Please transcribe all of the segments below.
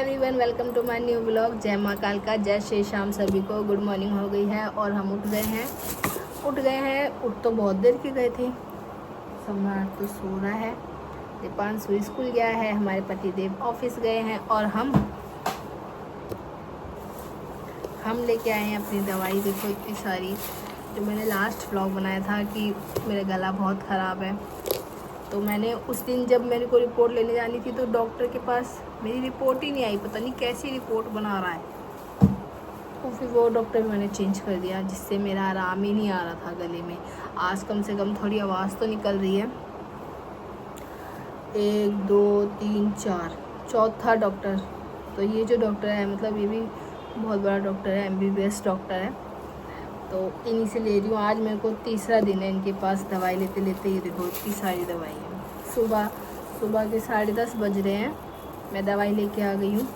Everyone, welcome to my new blog. जय माँ काल का, जय श्री शाम सभी को। गुड मॉर्निंग हो गई है और हम उठ गए हैं। उठ तो बहुत देर के गए थे। सम्राट तो सो रहा है, दीपांशु स्कूल गया है, हमारे पतिदेव ऑफिस गए हैं और हम लेके आए हैं अपनी दवाई। देखो इतनी सारी, जो मैंने लास्ट व्लॉग बनाया था कि मेरा गला बहुत ख़राब है, तो मैंने उस दिन जब मेरे को रिपोर्ट लेने जानी थी तो डॉक्टर के पास मेरी रिपोर्ट ही नहीं आई। पता नहीं कैसी रिपोर्ट बना रहा है। तो फिर वो डॉक्टर मैंने चेंज कर दिया, जिससे मेरा आराम ही नहीं आ रहा था गले में। आज कम से कम थोड़ी आवाज़ तो निकल रही है। 1 2 3 4 चौथा डॉक्टर। तो ये जो डॉक्टर है, मतलब ये भी बहुत बड़ा डॉक्टर है, MBBS डॉक्टर है। तो इन्हीं से ले रही हूँ। आज मेरे को तीसरा दिन है इनके पास दवाई लेते लेते। ये देखो इतनी सारी दवाई है। सुबह के 10:30 बज रहे हैं, मैं दवाई लेके आ गई हूँ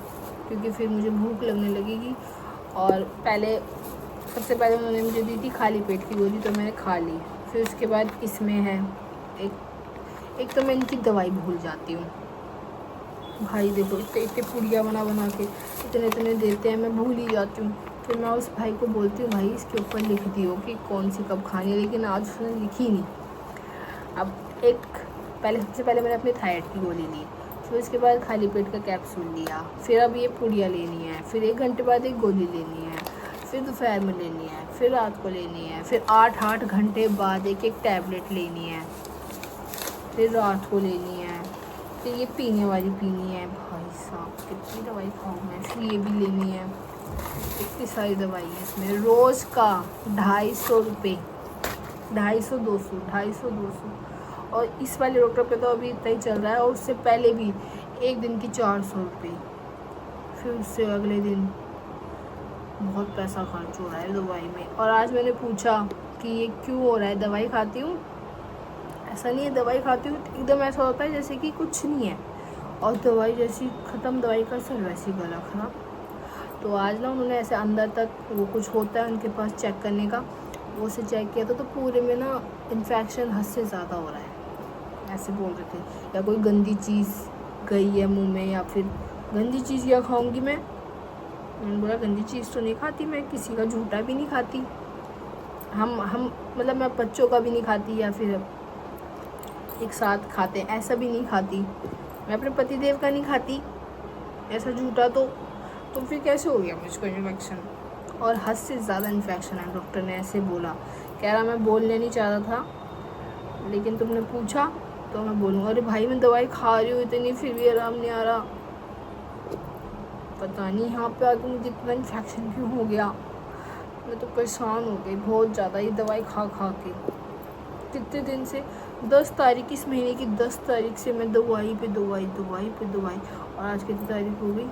क्योंकि फिर मुझे भूख लगने लगेगी। और सबसे पहले उन्होंने मुझे दी थी खाली पेट की गोली, तो मैंने खा ली। फिर उसके बाद इसमें है एक तो मैं इनकी दवाई भूल जाती हूँ। भाई देखो इतने पुड़िया बना के इतने देते हैं, मैं भूल ही जाती हूँ। फिर मैं उस भाई को बोलती हूँ, भाई इसके ऊपर लिख दियो कि कौन सी कब खानी है, लेकिन आज उसने लिखी नहीं। अब सबसे पहले मैंने अपनी थायराइड की गोली ली, फिर उसके बाद खाली पेट का कैप्सूल लिया, फिर अब ये पुड़िया लेनी है, फिर 1 घंटे बाद एक गोली लेनी है, फिर दोपहर में लेनी है, फिर रात को लेनी है, फिर 8 घंटे बाद एक टैबलेट लेनी है, फिर रात को लेनी है, फिर ये पीने वाली पीनी है। भाई साहब कितनी दवाई खाऊँ मैं। फिर ये भी लेनी है। इतनी सारी दवाई है इसमें। रोज़ का 250 रुपये, 250 और इस वाले डॉक्टर पे तो अभी इतना ही चल रहा है। और उससे पहले भी एक दिन की 400 रुपये, फिर उससे अगले दिन। बहुत पैसा खर्च हो रहा है दवाई में। और आज मैंने पूछा कि ये क्यों हो रहा है। दवाई खाती हूँ, ऐसा नहीं है, दवाई खाती हूँ एकदम ऐसा होता है जैसे कि कुछ नहीं है, और दवाई जैसी ख़त्म, दवाई का असर वैसी गला खराब। तो आज ना उन्होंने ऐसे अंदर तक वो कुछ होता है उनके पास चेक करने का, वो से चेक किया था, तो पूरे में ना इन्फेक्शन हद से ज़्यादा हो रहा है, ऐसे बोल रहे थे। या कोई गंदी चीज़ गई है मुंह में, या फिर गंदी चीज़ क्या खाऊंगी मैंने बोला गंदी चीज़ तो नहीं खाती मैं, किसी का झूठा भी नहीं खाती। हम मतलब मैं बच्चों का भी नहीं खाती, या फिर एक साथ खाते ऐसा भी नहीं खाती। मैं अपने पतिदेव का नहीं खाती ऐसा झूठा। तो फिर कैसे हो गया मुझको इन्फेक्शन, और हद से ज़्यादा इन्फेक्शन है। डॉक्टर ने ऐसे बोला, कह रहा मैं बोलने नहीं चाह रहा था, लेकिन तुमने पूछा तो मैं बोलूँगा। अरे भाई मैं दवाई खा रही हूँ इतनी, फिर भी आराम नहीं आ रहा। पता नहीं यहाँ पे आके मुझे इतना इन्फेक्शन क्यों हो गया। मैं तो परेशान हो गई बहुत ज़्यादा ये दवाई खा के। कितने दिन से, 10 तारीख, इस महीने की 10 तारीख से मैं दवाई पे दवाई। और आज कितनी तारीख हो गई,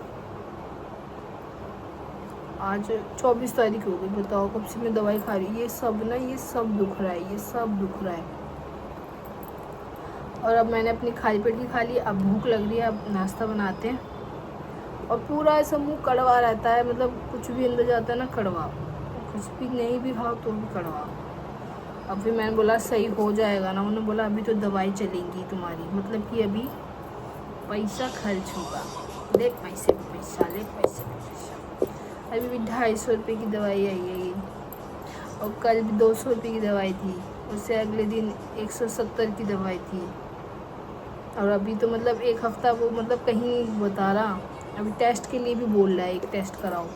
आज 24 तारीख हो गई। बताओ कब से मैं दवाई खा रही हूँ। ये सब दुख रहा है। और अब मैंने अपनी खाली पेट की खा ली, अब भूख लग रही है, अब नाश्ता बनाते हैं। और पूरा ऐसा मुँह कड़वा रहता है, मतलब कुछ भी अंदर जाता है ना कड़वा, कुछ भी नहीं भी खाओ तो भी कड़वा। अब फिर मैंने बोला सही हो जाएगा ना। उन्होंने बोला अभी तो दवाई चलेंगी तुम्हारी, मतलब कि अभी पैसा खर्च होगा। ले पैसे पे पैसा। अभी भी 250 रुपये की दवाई आई है ये, और कल भी 200 रुपये की दवाई थी, उससे अगले दिन 170 की दवाई थी। और अभी तो मतलब 1 हफ़्ता वो मतलब कहीं बता रहा, अभी टेस्ट के लिए भी बोल रहा है, एक टेस्ट कराओ।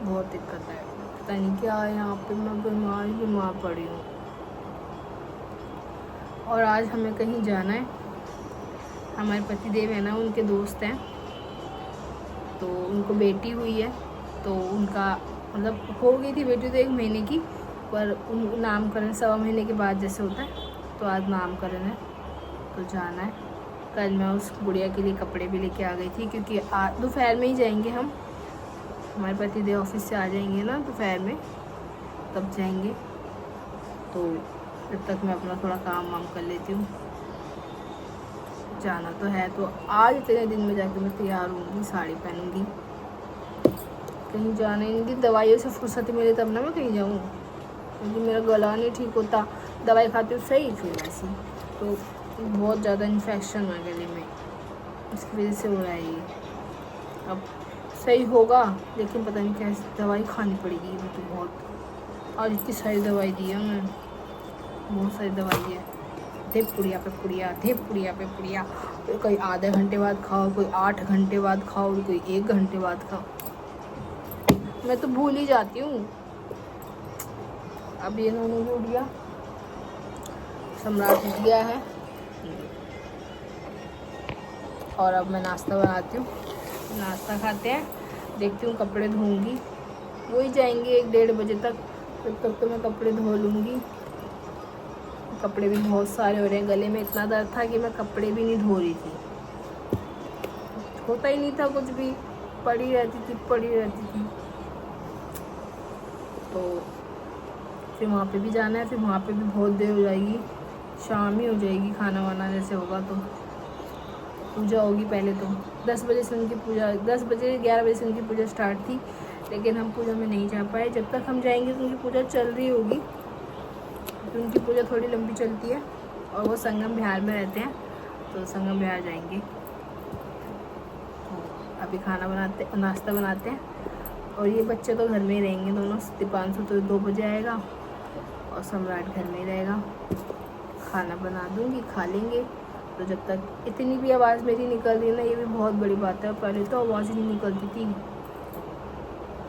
बहुत दिक्कत है, पता नहीं क्या है यहाँ पे। मैं बीमार पड़ी हूँ। और आज हमें कहीं जाना है। हमारे पतिदेव है ना, उनके दोस्त हैं, तो उनको बेटी हुई है। तो उनका मतलब हो गई थी बेटी तो 1 महीने की, पर उन नामकरण 1.25 महीने के बाद जैसे होता है, तो आज नामकरण है, तो जाना है। कल मैं उस गुड़िया के लिए कपड़े भी लेके आ गई थी, क्योंकि दोपहर में ही जाएंगे हम। हमारे पतिदेव ऑफिस से आ जाएंगे ना दोपहर में, तब जाएंगे। तो जब तक मैं अपना थोड़ा काम वाम कर लेती हूँ। जाना तो है, तो आज इतने दिन में जाके मैं तैयार होंगी, साड़ी पहनूंगी। कहीं जाना ही नहीं, दवाइयों से फुर्सत मिले तब ना मैं कहीं जाऊँ, क्योंकि मेरा गला नहीं ठीक होता। दवाई खाती हूँ सही, फिर वैसी तो बहुत ज़्यादा इन्फेक्शन है गले में। इसकी वजह से हो रहा है ये। अब सही होगा, लेकिन पता नहीं कैसे दवाई खानी पड़ेगी अभी तो बहुत। और इतनी सारी दवाई दी है मैं, बहुत सारी दवाई है। धे पुड़िया पे पुड़िया, धे पुड़िया पे पुड़िया। कोई आधे घंटे बाद खाओ, कोई 8 घंटे बाद खाओ, कोई 1 घंटे बाद खाओ। मैं तो भूल ही जाती हूँ। अब ये इन्होंने भी उठ गया, सम्राट उठ गया है। और अब मैं नाश्ता बनाती हूँ, नाश्ता खाते हैं। देखती हूँ, कपड़े धोऊंगी, वही जाएंगे 1-1:30 बजे तक। तब तक तो मैं कपड़े धो लूँगी। कपड़े भी बहुत सारे हो रहे हैं, गले में इतना दर्द था कि मैं कपड़े भी नहीं धो रही थी। होता ही नहीं था कुछ भी, पड़ी रहती थी। तो फिर वहाँ पे भी जाना है, फिर वहाँ पे भी बहुत देर हो जाएगी, शाम ही हो जाएगी। खाना वाना जैसे होगा तो पूजा होगी पहले तो 10 बजे से उनकी पूजा, 10 बजे 11 बजे से उनकी पूजा स्टार्ट थी, लेकिन हम पूजा में नहीं जा पाए। जब तक हम जाएंगे तो उनकी पूजा चल रही होगी, तो उनकी पूजा थोड़ी लंबी चलती है। और वो संगम बिहार में रहते हैं, तो संगम बिहार जाएंगे। तो अभी खाना बनाते, नाश्ता बनाते हैं। और ये बच्चे तो घर में ही रहेंगे दोनों। दीपांशु तो 2 बजे आएगा और सम्राट घर में ही रहेगा। खाना बना दूँगी, खा लेंगे। तो जब तक इतनी भी आवाज़ मेरी निकल रही है ना, ये भी बहुत बड़ी बात है। पहले तो आवाज़ नहीं निकलती थी,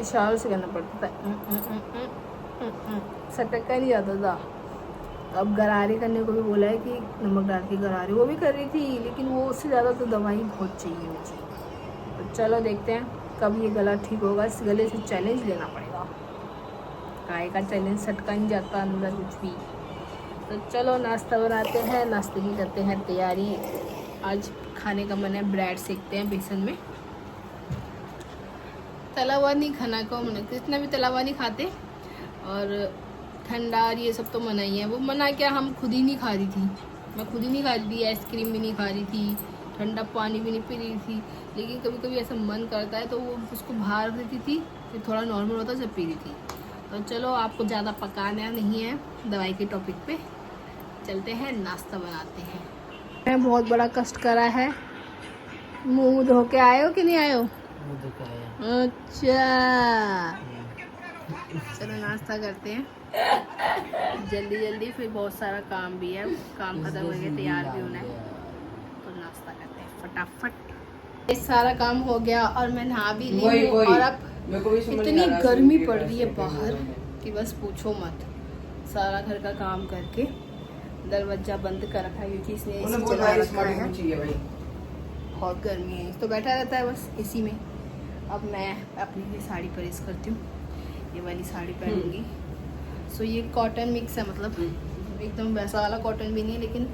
इशारों से करना पड़ता था, सटक का नहीं जाता था। अब गरारे करने को भी बोला है कि नमक डाल के गरारे, वो भी कर रही थी, लेकिन वो उससे ज़्यादा तो दवाई बहुत चाहिए मुझे। तो चलो देखते हैं कब ये गला ठीक होगा। इस गले से चैलेंज लेना पड़ेगा। काय का चैलेंज, सटका नहीं जाता अंदर कुछ भी। तो चलो नाश्ता बनाते हैं, नाश्ते की करते हैं तैयारी। आज खाने का मन है, ब्रेड सेकते हैं बेसन में। तला हुआ नहीं खाना को मन, इतना भी तला हुआ नहीं खाते। और ठंडा और ये सब तो मना ही है। वो मना क्या, हम खुद ही नहीं खा रही थी, मैं खुद ही नहीं खा रही थी। आइसक्रीम भी नहीं खा रही थी, ठंडा पानी भी नहीं पी रही थी। लेकिन कभी कभी ऐसा मन करता है तो वो उसको बाहर देती थी, फिर थोड़ा नॉर्मल होता जब पी रही थी। तो चलो, आपको ज़्यादा पकाना नहीं है, दवाई के टॉपिक पे चलते हैं, नाश्ता बनाते हैं। मैं बहुत बड़ा कष्ट करा है। मुँह धो के आए हो कि नहीं आए हो? अच्छा, चलो नाश्ता करते हैं जल्दी, फिर बहुत सारा काम भी है, काम खत्म हो गया, तैयार भी होना है। तो नाश्ता करते हैं फटाफट। ये सारा काम हो गया और मैं नहा भी ली हूँ। और अब इतनी गर्मी पड़ रही है बाहर कि बस पूछो मत। सारा घर का काम करके दरवाजा बंद कर रखा है, क्योंकि इसने एसी चला रखा है। बहुत गर्मी है, तो बैठा रहता है बस एसी में। अब मैं अपनी लिए साड़ी प्रेस करती हूँ, ये वाली साड़ी पहनूंगी। सो ये कॉटन मिक्स है, मतलब एकदम वैसा वाला कॉटन भी नहीं है, लेकिन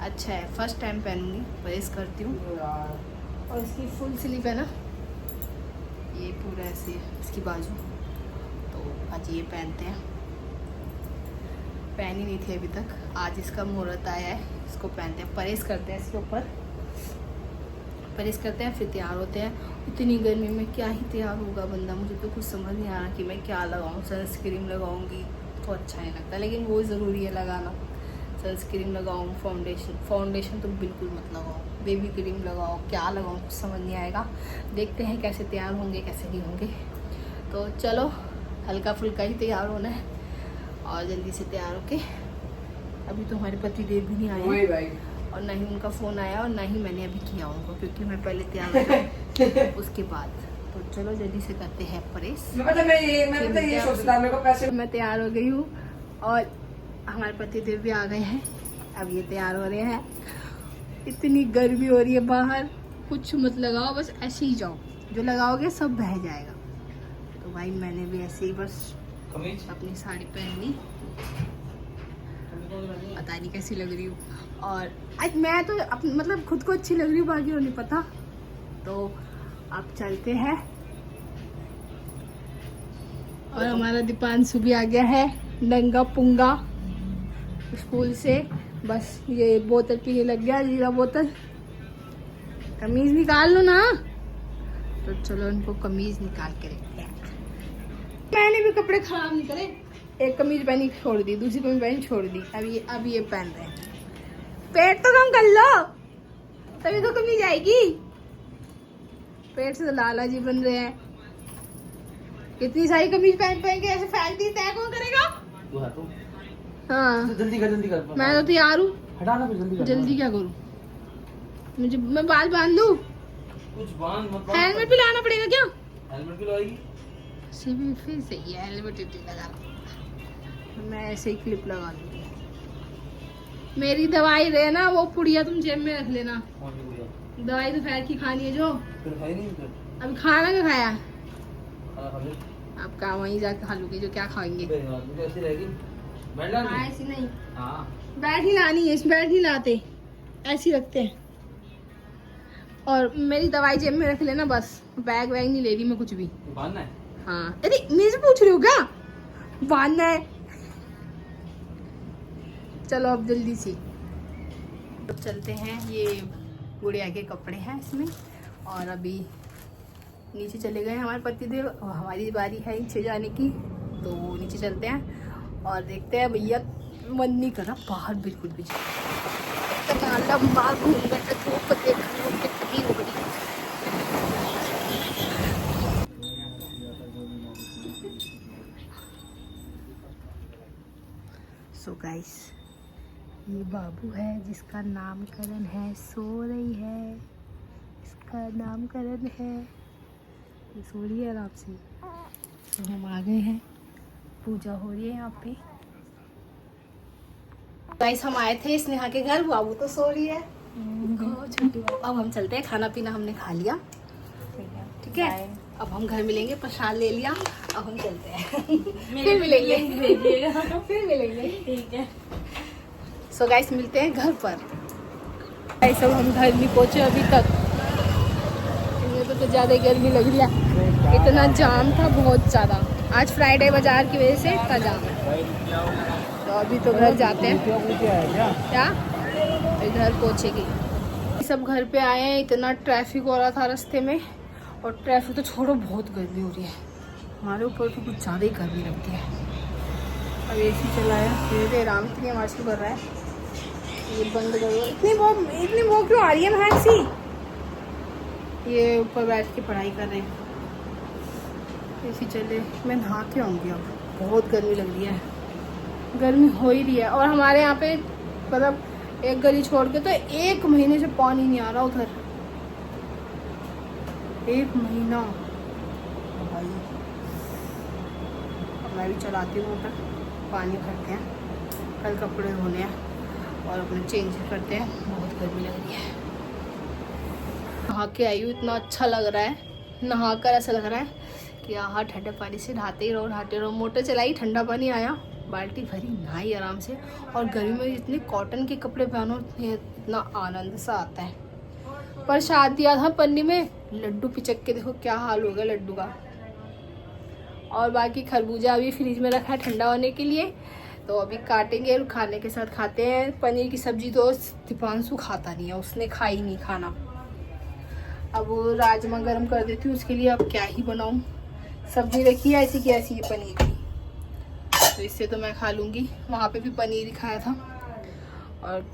अच्छा है। फर्स्ट टाइम पहनूंगी, प्रेस करती हूँ। और इसकी फुल स्लीव है ना, ये पूरा ऐसे है इसकी बाजू। तो आज ये पहनते हैं, पहनी नहीं थी अभी तक, आज इसका मुहूर्त आया है, इसको पहनते हैं। प्रेस करते हैं इसके ऊपर, प्रेस करते हैं, फिर तैयार होते हैं। इतनी गर्मी में क्या ही तैयार होगा बंदा, मुझे तो कुछ समझ नहीं आ रहा कि मैं क्या लगाऊं। सनस्क्रीन लगाऊंगी तो अच्छा नहीं लगता, लेकिन वो ज़रूरी है लगाना। सनस्क्रीन लगाऊं, फाउंडेशन तो बिल्कुल मत लगाओ, बेबी क्रीम लगाओ, क्या लगाऊं कुछ समझ नहीं आएगा। देखते हैं कैसे तैयार होंगे, कैसे नहीं होंगे। तो चलो, हल्का फुल्का ही तैयार होना है और जल्दी से तैयार होके। अभी तो हमारे पति देव भी नहीं आए और ना ही उनका फ़ोन आया और ना ही मैंने अभी किया उनको, क्योंकि मैं पहले तैयार हो जाऊँ उसके बाद। तो चलो जल्दी से करते हैं प्रेस। मैं तैयार हो गई हूँ और हमारे पति देव भी आ गए हैं। अब ये तैयार हो रहे हैं। इतनी गर्मी हो रही है बाहर, कुछ मत लगाओ, बस ऐसे ही जाओ, जो लगाओगे सब बह जाएगा। तो भाई मैंने भी ऐसे ही बस अपनी साड़ी पहन ली, पता नहीं कैसी लग रही हूँ। और आज मैं तो मतलब खुद को अच्छी लग रही हूँ, बाकी को नहीं पता। तो अब चलते हैं। और हमारा दीपांशु भी आ गया है, नंगा पुंगा स्कूल से। बस ये बोतल पीने लग गया, जीरा बोतल। कमीज निकाल लो ना। तो चलो इनको कमीज निकाल के रखते हैं। मैंने भी कपड़े खराब नहीं करे, एक कमीज पहनी छोड़ दी, दूसरी कमीज पहनी छोड़ दी, अब ये पहन रहे हैं। पेट तो कम कर लो, तभी तो कमीज आएगी। पेट से लाला जी बन रहे हैं। इतनी सारी कमीज पहन के ऐसे फेंक दी, तय कौन करेगा? तू है तो। हाँ जल्दी कर। मैं तो तैयार हूँ। हटाना फिर जल्दी कर। जल्दी क्या करूँ? मैं बाल बांध लूँ? कुछ बांध मत। हेलमेट भी लाना पड़ेगा क्या? हेलमेट भी लगाएगी? फिर सही है, हेलमेट लगा। मैं ऐसे ही क्लिप लगा लूँगी। मेरी दवाई रहे ना, वो पुड़िया तुम जेब में रख लेना। कौन सी गुड़िया? दवाई दोपहर की खानी है जो। फिर खाई नहीं फिर? अभी खाना क्या खाया? खाना खा ले। अब क्या वहीं जाके खा लूँगी, जो क्या खाएंगे। तो ऐसी रहेगी। बैठ ला। हाँ ऐसी नहीं। हाँ। बैठ ही लानी है, बैठ नहीं लाते, ऐसी रखते हैं। और मेरी दवाई जेब में रख लेना बस। बैग वैग नहीं ले रही मैं कुछ भी। बांधना है? हाँ। अरे मेरे से पूछ रहे हो क्या? बांधना है। चलो अब जल्दी से अब चलते हैं। ये गुड़िया के कपड़े हैं इसमें। और अभी नीचे चले गए हमारे पतिदेव और हमारी बारी है नीचे जाने की, तो नीचे चलते हैं और देखते हैं। भैया मन नहीं कर रहा बाहर बिल्कुल भी लंबा घूम गए, धूप देखने कितनी हो गई। सो गाइस, ये बाबू है जिसका नामकरण है, सो रही है, इसका नामकरण है, ये सो रही है आराम से। तो हम आ गए हैं, पूजा हो रही है यहाँ पे। गाइस हम आए थे स्नेहा के घर, बाबू तो सो रही है। अब हम चलते हैं, खाना पीना हमने खा लिया, ठीक है। अब हम घर मिलेंगे, प्रसाद ले लिया, अब हम चलते हैं। फिर मिलेंगे, फिर मिलेंगे, ठीक है। सो गाइस मिलते हैं घर पर। गाइस अब हम घर नहीं पहुंचे अभी तक, इनमें तो ज़्यादा गर्मी लग रही है। इतना जाम था, बहुत ज़्यादा। आज फ्राइडे बाजार की वजह से इतना जाम है। तो अभी तो घर जाते हैं क्या, इधर पहुंचेगी। सब घर पे आए हैं, इतना ट्रैफिक हो रहा था रास्ते में। और ट्रैफिक तो छोड़ो, बहुत गर्मी हो रही है। हमारे ऊपर तो कुछ ज़्यादा ही गर्मी लगती है। अब एसी चलाया, धीरे धीरे आराम इतनी आवाज़ क्यों कर रहा है, ये बंद करो। इतनी वो क्यों आ रही है महक सी? ये ऊपर बैठ के पढ़ाई कर रहे हैं। एसी चले, मैं नहा के आऊँगी। अब बहुत गर्मी लग रही है, गर्मी हो ही रही है। और हमारे यहाँ पे मतलब एक गली छोड़ के तो 1 महीने से पानी नहीं आ रहा उधर, 1 महीना भाई। अब मैं भी चलाती हूँ मोटर, पानी भरते हैं, कल कपड़े धोने हैं और अपने चेंज करते हैं। बहुत गर्मी लग रही है। नहा के आई हूँ, इतना अच्छा लग रहा है। नहा कर ऐसा लग रहा है कि हाँ ठंडे पानी से नहाते ही रहो। मोटर चलाई, ठंडा पानी आया, बाल्टी भरी, नहाई आराम से। और गर्मी में इतने कॉटन के कपड़े पहनो, इतना आनंद सा आता है। प्रसाद दिया था पन्नी में, लड्डू पिचक के देखो क्या हाल हो गया लड्डू का। और बाकी खरबूजा अभी फ्रिज में रखा है ठंडा होने के लिए, तो अभी काटेंगे और खाने के साथ खाते हैं। पनीर की सब्जी तो दीपांशु खाता नहीं है, उसने खाई नहीं खाना। अब वो राजमा गर्म कर देती हूँ उसके लिए। अब क्या ही बनाऊँ, सब्जी रखी है ऐसी की ऐसी है पनीर की, तो इससे तो मैं खा लूँगी। वहाँ पे भी पनीर ही खाया था। और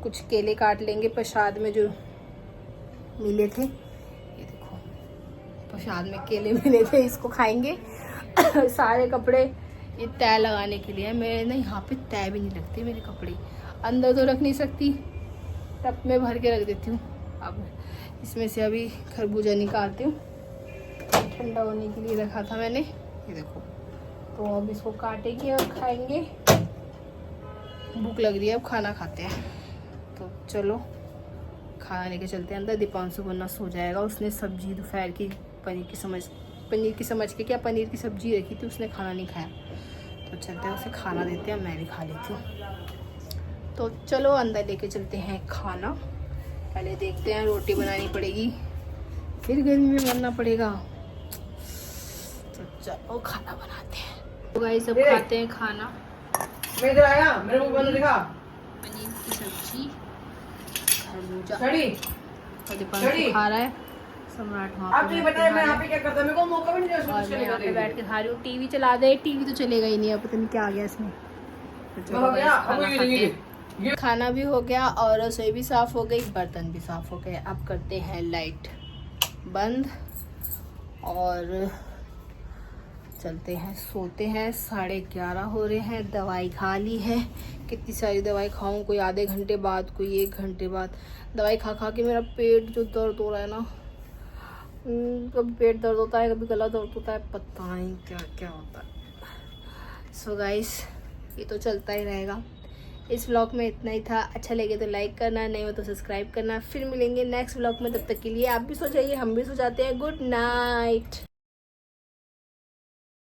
कुछ केले काट लेंगे प्रसाद में जो मिले थे। ये देखो प्रसाद में केले मिले थे, इसको खाएंगे। सारे कपड़े ये तय लगाने के लिए। मेरे ना यहाँ पे तय भी नहीं लगते मेरे कपड़े, अंदर तो रख नहीं सकती, टब में भर के रख देती हूँ। अब इसमें से अभी खरबूजा निकालती हूँ, ठंडा होने के लिए रखा था मैंने, ये देखो। तो अब इसको काटेंगे और खाएंगे। भूख लग रही है, अब खाना खाते हैं। तो चलो खाना लेके चलते हैं अंदर। दीपांशु वरना सो जाएगा, उसने सब्जी दोपहर की पनीर की समझ के क्या पनीर की सब्जी रखी थी, उसने खाना नहीं खाया। तो चलते हैं उसे खाना देते हैं, मैं भी खा लेती हूँ। तो चलो अंदर लेके चलते हैं खाना। पहले देखते हैं, रोटी बनानी पड़ेगी, फिर गर्मी में बनना पड़ेगा। तो चलो खाना बनाते हैं। तो गाइस सब खाते हैं खाना। मैं इधर आया, मेरे मुंह बंद दिखा। पनीर की सब्जी, खरबूजा, छड़ी और दीपांशु खा रहा है। सम्राट वहाँ आप तो ये बताइए मैं यहाँ पे क्या करता, मेरे को मौका भी नहीं दिया उसको कुछ करने का। बैठ के खा रही हूँ। टीवी चला दे, टीवी तो चलेगा ही नहीं, अब पता नहीं क्या आ गया इसमें। तो चलो गाइस खाना खाते हैं। खाना भी हो गया और रसोई भी साफ हो गई, बर्तन भी साफ हो गए। अब करते हैं लाइट बंद और चलते हैं, सोते हैं। 11:30 हो रहे हैं। दवाई खा ली है। कितनी सारी दवाई खाऊं, कोई आधे घंटे बाद, कोई 1 घंटे बाद। दवाई खा खा के मेरा पेट जो दर्द हो रहा है ना, कभी पेट दर्द होता है, कभी गला दर्द होता है, पता नहीं क्या क्या होता है। सो गाइस, ये तो चलता ही रहेगा। इस व्लॉग में इतना ही था। अच्छा लगे तो लाइक करना, नहीं हो तो सब्सक्राइब करना। फिर मिलेंगे नेक्स्ट व्लॉग में। तब तक के लिए आप भी सो जाइए, हम भी सो जाते हैं। Good night.